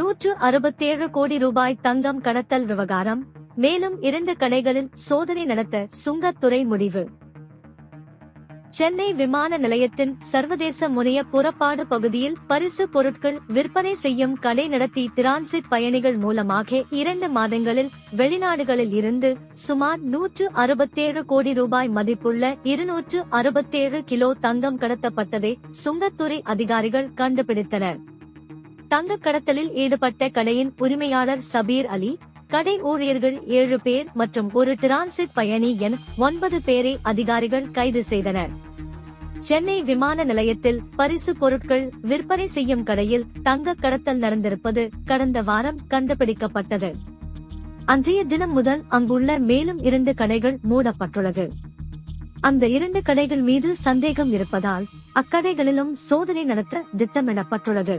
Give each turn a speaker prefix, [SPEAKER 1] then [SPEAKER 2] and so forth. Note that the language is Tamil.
[SPEAKER 1] 167 கோடி ரூபாய் தங்கம் கடத்தல் விவகாரம். மேலும் 2 கடைகளில் சோதனை நடத்த சுங்கத்துறை முடிவு. சென்னை விமான நிலையத்தின் சர்வதேச முனைய புறப்பாடு பகுதியில் பரிசு பொருட்கள் விற்பனை செய்யும் கடை நடத்தி டிரான்சிட் பயணிகள் மூலமாக 2 மாதங்களில் வெளிநாடுகளில் இருந்து சுமார் 167 கோடி ரூபாய் மதிப்புள்ள 267 கிலோ தங்கம் கடத்தப்பட்டதை சுங்கத்துறை அதிகாரிகள் கண்டுபிடித்தனர். தங்க கடத்தலில் ஈடுபட்ட கடையின் உரிமையாளர் சபீர் அலி, கடை ஊழியர்கள் 7 பேர் மற்றும் ஒரு டிரான்சிட் பயணி என 9 பேரை அதிகாரிகள் கைது செய்தனர். சென்னை விமான நிலையத்தில் பரிசு பொருட்கள் விற்பனை செய்யும் கடையில் தங்க கடத்தல் நடந்திருப்பது கடந்த வாரம் கண்டுபிடிக்கப்பட்டது. அன்றைய தினம் முதல் அங்குள்ள மேலும் 2 கடைகள் மூடப்பட்டுள்ளது. அந்த 2 கடைகள் மீது சந்தேகம் இருப்பதால் அக்கடைகளிலும் சோதனை நடத்த திட்டமிடப்பட்டுள்ளது.